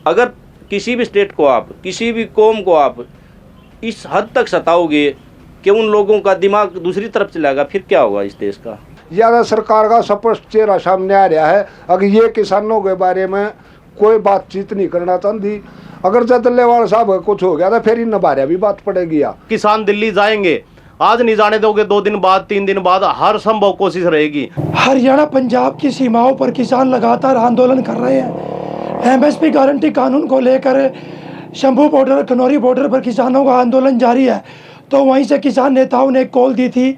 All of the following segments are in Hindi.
अगर किसी भी स्टेट को आप, किसी भी कौम को आप इस हद तक सताओगे कि उन लोगों का दिमाग दूसरी तरफ चलाएगा, फिर क्या होगा इस देश का। ज़्यादा सरकार का स्पष्ट चेहरा सामने आ रहा है। अगर ये किसानों के बारे में कोई बातचीत नहीं करना चाहती, अगर डल्लेवाल साहब कुछ हो गया तो फिर इन बारे भी बात पड़ेगी। किसान दिल्ली जाएंगे, आज नहीं जाने दोगे, 2 दिन बाद 3 दिन बाद हर संभव कोशिश रहेगी। हरियाणा पंजाब की सीमाओं पर किसान लगातार आंदोलन कर रहे हैं। एमएसपी गारंटी कानून को लेकर शंभू बॉर्डर, खनौरी बॉर्डर पर किसानों का आंदोलन जारी है। तो वहीं से किसान नेताओं ने कॉल दी थी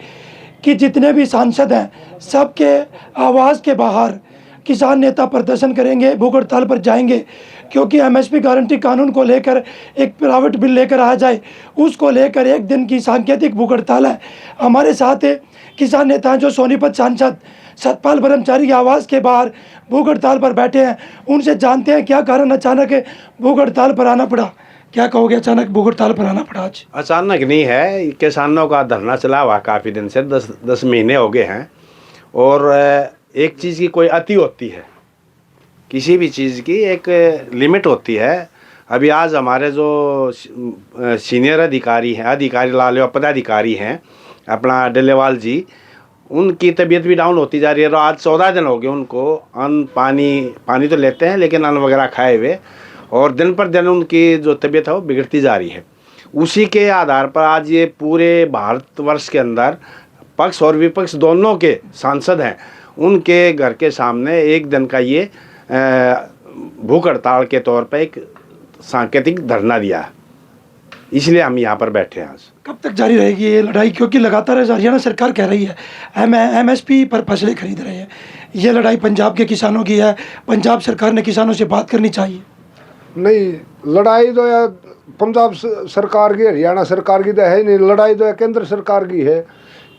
कि जितने भी सांसद हैं सबके आवाज़ के बाहर किसान नेता प्रदर्शन करेंगे, भूख हड़ताल पर जाएंगे, क्योंकि एमएसपी गारंटी कानून को लेकर एक प्राइवेट बिल लेकर आ जाए, उसको लेकर 1 दिन की सांकेतिक भूख हड़ताल है। हमारे साथ किसान नेता जो सोनीपत सांसद सतपाल ब्रह्मचारी की आवाज़ के बाहर भूख हड़ताल पर बैठे हैं, उनसे जानते हैं क्या कारण अचानक भूख हड़ताल पर आना पड़ा। क्या कहोगे, अचानक भूख हड़ताल पर आना पड़ा आज? अचानक नहीं है, किसानों का धरना चला हुआ काफ़ी दिन से, 10 महीने हो गए हैं। और एक चीज़ की कोई अति होती है, किसी भी चीज़ की एक लिमिट होती है। अभी आज हमारे जो सीनियर अधिकारी लाल पदाधिकारी हैं अपना डल्लेवाल जी, उनकी तबीयत भी डाउन होती जा रही है। और आज 14 दिन हो गए उनको अन्न पानी तो लेते हैं लेकिन अन्न वगैरह खाए हुए, और दिन पर दिन उनकी जो तबीयत है वो बिगड़ती जा रही है। उसी के आधार पर आज ये पूरे भारतवर्ष के अंदर पक्ष और विपक्ष दोनों के सांसद हैं, उनके घर के सामने 1 दिन का ये भूख हड़ताल के तौर पर एक सांकेतिक धरना दिया है। इसलिए हम यहाँ पर बैठे हैं आज। कब तक जारी रहेगी ये लड़ाई? क्योंकि लगातार हरियाणा सरकार कह रही है एमएसपी पर फसलें खरीद रहे हैं, ये लड़ाई पंजाब के किसानों की है, पंजाब सरकार ने किसानों से बात करनी चाहिए। नहीं, लड़ाई तो या पंजाब सरकार की, हरियाणा सरकार की तो है नहीं, लड़ाई तो या केंद्र सरकार की है।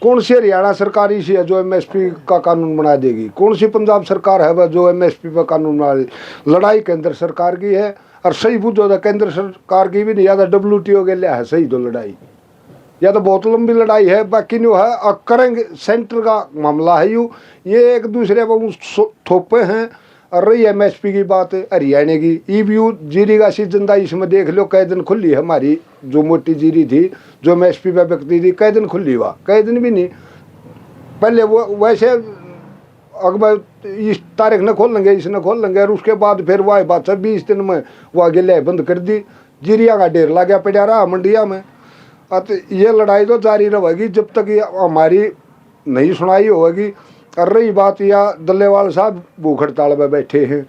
कौन सी हरियाणा सरकार ही है जो एमएसपी का कानून बना देगी? कौन सी पंजाब सरकार है वह जो एमएसपी पर कानून बना देगी? लड़ाई केंद्र सरकार की है। और सही बुझो तो केंद्र सरकार की भी नहीं, या तो WTO के लिए है सही तो लड़ाई, या तो बहुत लंबी लड़ाई है। बाकी नहीं है, और करेंगे सेंटर का मामला है यूँ, ये एक दूसरे पर थोपे हैं। और रही एमएसपी की बात हरियाणा की, ईबीयू जीरी का सीजन था, इसमें देख लो कई दिन खुली है हमारी जो मोटी जीरी थी जो एमएसपी पे बिकती थी, कई दिन खुली हुआ, कई दिन भी नहीं। पहले वो वैसे अकबर इस तारीख न खोल लेंगे, इसने खोल लेंगे, और उसके बाद फिर वह बात 20 दिन में वह गिले बंद कर दी, जीरिया का ढेर लगा पड़ा रहा मंडिया में। तो ये लड़ाई तो जारी रहेगी जब तक ये हमारी नहीं सुनाई होगी। और रही बात या डल्लेवाल साहब भूख हड़ताल में बैठे हैं,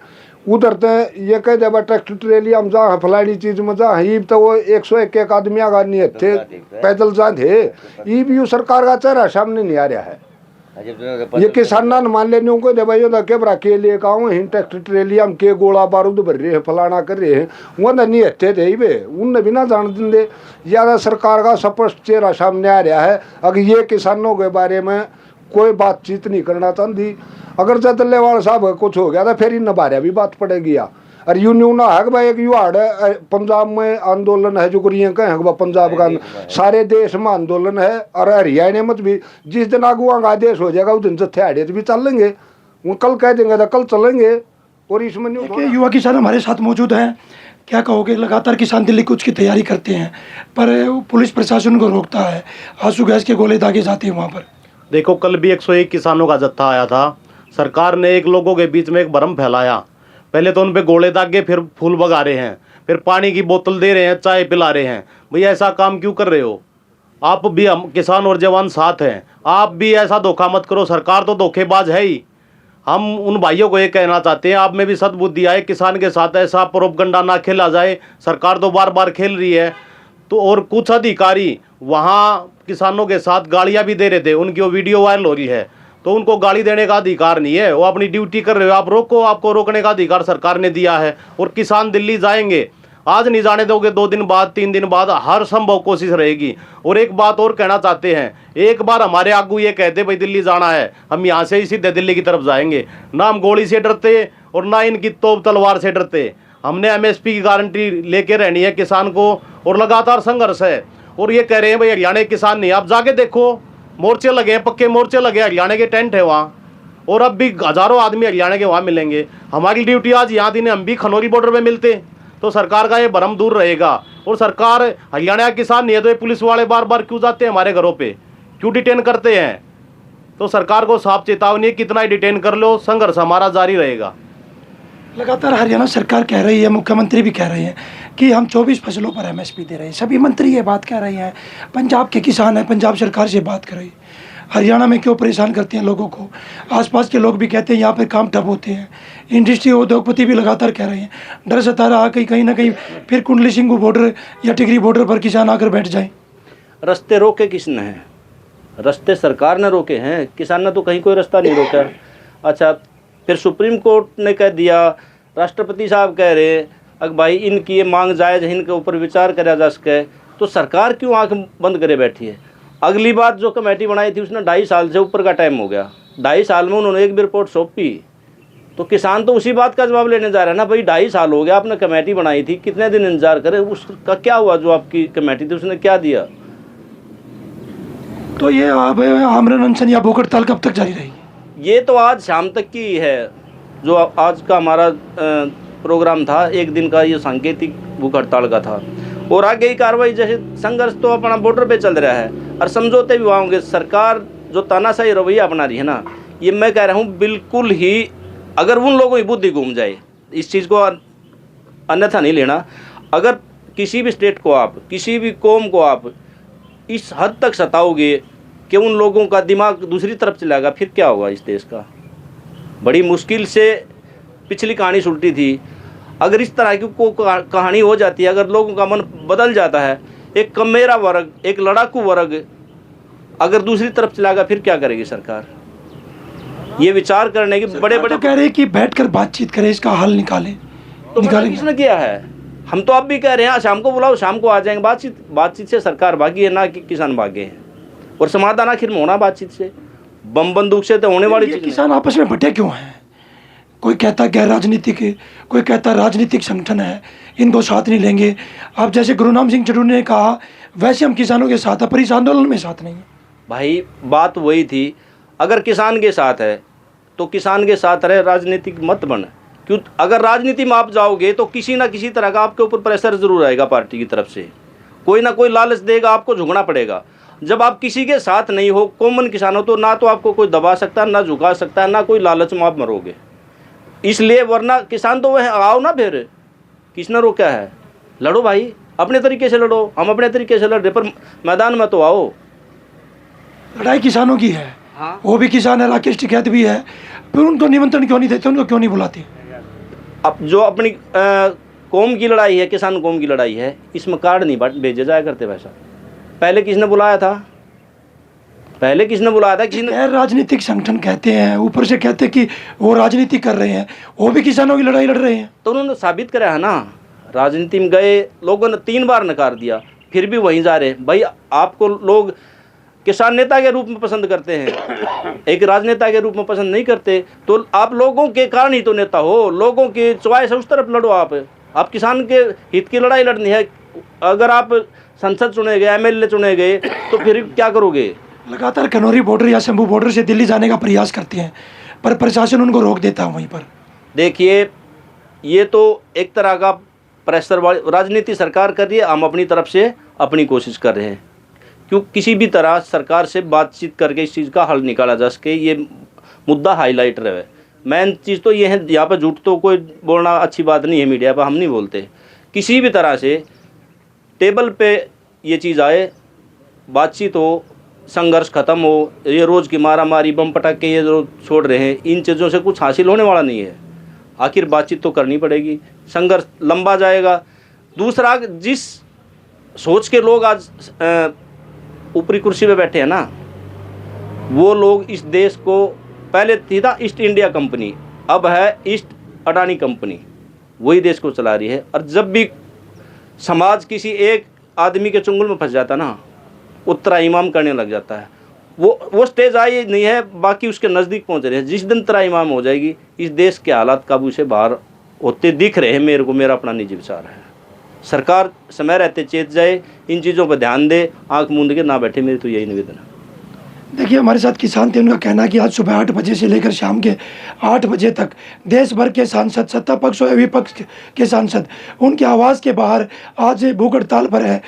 उधर तो ये कह दे ट्रैक्टर ट्रेली हम जहाँ फलानी चीज में जहाँ ईब तो वो 101 आदमी का नहीं थे, पैदल जा थे। ईबीयू सरकार का चेहरा सामने नहीं आ रहा है। ये किसान मान लेने उनको दे भाई कैबरा के लिए कहूँ हिं ट्रैक्टर ट्रेली हम के गोला बारूद भर रहे हैं, फलाना कर रहे हैं, वो नहीं हत्थे थे वे उनने बिना जान देंगे। ज़्यादा सरकार का स्पष्ट चेहरा सामने आ रहा है। अगर ये किसानों के बारे में कोई बातचीत नहीं करना चाहती, अगर डल्लेवाल साहब कुछ हो गया तो फिर इन बारे भी बात पड़ेगी। और यूं न्यू ना है कि भाई एक युवाड़ पंजाब में आंदोलन है जो करें कहें पंजाब का, सारे देश में आंदोलन है। और हरियाणा में भी जिस दिन आगुआ का आदेश हो जाएगा उस दिन जत्थे आड़े भी चल लेंगे, वो कल कह देंगे तो कल चलेंगे। और इसमें युवा किसान हमारे साथ मौजूद हैं, क्या कहोगे? लगातार किसान दिल्ली कूच की तैयारी करते हैं पर पुलिस प्रशासन को रोकता है, आंसू गैस के गोले दागे जाते हैं वहाँ पर। देखो, कल भी 101 किसानों का जत्था आया था, सरकार ने एक लोगों के बीच में एक भ्रम फैलाया। पहले तो उन पे गोले दागे, फिर फूल बगा रहे हैं, फिर पानी की बोतल दे रहे हैं, चाय पिला रहे हैं। भैया ऐसा काम क्यों कर रहे हो? आप भी, हम किसान और जवान साथ हैं, आप भी ऐसा धोखा मत करो। सरकार तो धोखेबाज है ही। हम उन भाइयों को ये कहना चाहते हैं, आप में भी सद्बुद्धि आए, किसान के साथ ऐसा प्रोपगंडा ना खेला जाए। सरकार तो बार बार खेल रही है। तो और कुछ अधिकारी वहाँ किसानों के साथ गालियाँ भी दे रहे थे, उनकी वो वीडियो वायरल हो रही है। तो उनको गाली देने का अधिकार नहीं है, वो अपनी ड्यूटी कर रहे हो, आप रोको, आपको रोकने का अधिकार सरकार ने दिया है। और किसान दिल्ली जाएंगे, आज नहीं जाने दोगे, 2 दिन बाद 3 दिन बाद हर संभव कोशिश रहेगी। और एक बात और कहना चाहते हैं, एक बार हमारे आगू ये कहते भाई दिल्ली जाना है, हम यहाँ से ही सीधे दिल्ली की तरफ जाएंगे। ना हम गोली से डरते और ना इनकी तोप तलवार से डरते। हमने एमएसपी की गारंटी लेके रहनी है किसान को, और लगातार संघर्ष है। और ये कह रहे हैं भाई हरियाणा के किसान नहीं, आप जाके देखो, मोर्चे लगे हैं, पक्के मोर्चे लगे, हरियाणा के टेंट है वहाँ, और अब भी हज़ारों आदमी हरियाणा के वहाँ मिलेंगे। हमारी ड्यूटी आज यहाँ दिन हम भी खनौरी बॉर्डर पे मिलते, तो सरकार का ये भ्रम दूर रहेगा। और सरकार हरियाणा का किसान नहीं है तो ये पुलिस वाले बार बार क्यों जाते हैं हमारे घरों पे, क्यों डिटेन करते हैं? तो सरकार को साफ चेतावनी है, कितना ही डिटेन कर लो, संघर्ष हमारा जारी रहेगा। लगातार हरियाणा सरकार कह रही है, मुख्यमंत्री भी कह रहे हैं कि हम 24 फसलों पर एमएसपी दे रहे हैं। सभी मंत्री ये बात कह रहे हैं। पंजाब के किसान हैं, पंजाब सरकार से बात कर रही है। हरियाणा में क्यों परेशान करते हैं लोगों को? आसपास के लोग भी कहते हैं यहाँ पर काम ठप होते हैं। इंडस्ट्री उद्योगपति भी लगातार कह रहे हैं। डर सता रहा कहीं ना कहीं फिर कुंडली सिंह बॉर्डर या टिकरी बॉर्डर पर किसान आकर बैठ जाएं। रास्ते रोके किसने हैं? रास्ते सरकार ने रोके हैं, किसान ने तो कहीं कोई रास्ता नहीं रोका। अच्छा, फिर सुप्रीम कोर्ट ने कह दिया, राष्ट्रपति साहब कह रहे अगर भाई इनकी ये मांग जायज़ है, इनके ऊपर विचार करा जा सके, तो सरकार क्यों आंख बंद करे बैठी है? अगली बात जो कमेटी बनाई थी उसने 2.5 साल से ऊपर का टाइम हो गया। 2.5 साल में उन्होंने एक भी रिपोर्ट सौंपी, तो किसान तो उसी बात का जवाब लेने जा रहा है ना। भाई 2.5 साल हो गया, आपने कमेटी बनाई थी, कितने दिन इंतजार करे, उसका क्या हुआ? जो आपकी कमेटी थी उसने क्या दिया? तो ये आमरण अनशन या भूख हड़ताल कब तक जारी रहेगी? ये तो आज शाम तक की है। जो आज का हमारा प्रोग्राम था, एक दिन का ये सांकेतिक भूख हड़ताल का था, और आगे की कार्रवाई जैसे संघर्ष तो अपना बॉर्डर पे चल रहा है और समझौते भी होंगे। सरकार जो तानाशाही रवैया अपना रही है ना, ये मैं कह रहा हूँ बिल्कुल ही, अगर उन लोगों की बुद्धि घूम जाए, इस चीज़ को अन्यथा नहीं लेना। अगर किसी भी स्टेट को आप, किसी भी कौम को आप इस हद तक सताओगे कि उन लोगों का दिमाग दूसरी तरफ चलाएगा, फिर क्या होगा इस देश का? बड़ी मुश्किल से पिछली कहानी सुलटी थी। अगर इस तरह की कहानी हो जाती है, अगर लोगों का मन बदल जाता है, एक कमेरा वर्ग, एक लड़ाकू वर्ग अगर दूसरी तरफ चलाएगा, फिर क्या करेगी सरकार? ये विचार करने की बड़े बड़े तो कह रहे हैं कि बैठकर बातचीत करें, इसका हल निकालें। तो किसने किया है? हम तो अब भी कह रहे हैं शाम को बुलाओ, शाम को आ जाएंगे। बातचीत से सरकार भागी है ना कि किसान भागे हैं? और समाधान आखिर में होना बातचीत से, बम बंदूक से तो होने वाली चीज। किसान आपस में बटे क्यों हैं? कोई कहता गैर राजनीतिक है, कोई कहता राजनीतिक संगठन है, इनको साथ नहीं लेंगे। अब जैसे गुरुनाम सिंह चड्ढू ने कहा, वैसे हम किसानों के साथ हैं पर इस आंदोलन में साथ नहीं है। भाई बात वही थी, अगर किसान के साथ है तो किसान के साथ रहे, राजनीतिक मत बन। क्यों? अगर राजनीति में आप जाओगे तो किसी ना किसी तरह का आपके ऊपर प्रेशर जरूर आएगा, पार्टी की तरफ से कोई ना कोई लालच देगा, आपको झुकना पड़ेगा। जब आप किसी के साथ नहीं हो, कॉमन किसान हो, तो ना तो आपको कोई दबा सकता है, ना झुका सकता है, ना कोई लालच में आप मरोगे। इसलिए वरना किसान तो वह आओ ना, फिर किसने रोका है? लड़ो भाई, अपने तरीके से लड़ो, हम अपने तरीके से लड़ रहे, पर मैदान में तो आओ। लड़ाई किसानों की है। हाँ, वो भी किसान है, राकेश टिकैत भी है, फिर उनको निमंत्रण क्यों नहीं देते, उनको क्यों नहीं बुलाते? अब जो अपनी कौम की लड़ाई है, किसान कौम की लड़ाई है, इसमें कार्ड नहीं भेजे जाया करते पैसा। पहले किसने बुलाया था? पहले किसने बुलाया था? किसी ने। गैर राजनीतिक संगठन कहते हैं, ऊपर से कहते हैं कि वो राजनीति कर रहे हैं, वो भी किसानों की लड़ाई लड़ रहे हैं। तो उन्होंने साबित करा है ना, राजनीति में गए, लोगों ने 3 बार नकार दिया, फिर भी वहीं जा रहे। भाई आपको लोग किसान नेता के रूप में पसंद करते हैं, एक राजनेता के रूप में पसंद नहीं करते, तो आप लोगों के कारण ही तो नेता हो, लोगों की चॉइस है, उस तरफ लड़ो। आप किसान के हित की लड़ाई लड़नी है। अगर आप संसद चुने गए, एमएलए चुने गए, तो फिर क्या करोगे? लगातार खनौरी बॉर्डर या शंभू बॉर्डर से दिल्ली जाने का प्रयास करते हैं, पर प्रशासन उनको रोक देता है वहीं पर। देखिए, ये तो एक तरह का प्रेशर वाली राजनीति सरकार कर रही है, हम अपनी तरफ से अपनी कोशिश कर रहे हैं। क्यों? किसी भी तरह सरकार से बातचीत करके इस चीज़ का हल निकाला जा सके, ये मुद्दा हाईलाइट रहे। मेन चीज़ तो ये है, यहाँ पर झूठ तो कोई बोलना अच्छी बात नहीं है, मीडिया पर हम नहीं बोलते। किसी भी तरह से टेबल पे ये चीज़ आए, बातचीत हो, संघर्ष खत्म हो। ये रोज़ की मारामारी, बम पटाखे ये जो छोड़ रहे हैं, इन चीज़ों से कुछ हासिल होने वाला नहीं है। आखिर बातचीत तो करनी पड़ेगी, संघर्ष लंबा जाएगा। दूसरा, जिस सोच के लोग आज ऊपरी कुर्सी पे बैठे हैं ना, वो लोग इस देश को, पहले थी था ईस्ट इंडिया कंपनी, अब है ईस्ट अडानी कंपनी, वही देश को चला रही है। और जब भी समाज किसी एक आदमी के चुंगल में फंस जाता ना, उत्तरा इमाम करने लग जाता है। वो स्टेज आई नहीं है, बाकी उसके नज़दीक पहुंच रहे हैं। जिस दिन तरा इमाम हो जाएगी, इस देश के हालात काबू से बाहर होते दिख रहे हैं। मेरे को, मेरा अपना निजी विचार है। सरकार समय रहते चेत जाए, इन चीज़ों पर ध्यान दे, आंख मूंद के ना बैठे, मेरी तो यही निवेदन है। देखिए, हमारे साथ किसान थे। उनका कहना है कि आज सुबह 8 बजे से लेकर शाम के 8 बजे तक देश भर के सांसद, सत्ता पक्ष और विपक्ष के सांसद उनके आवास के बाहर आज भूख हड़ताल पर है।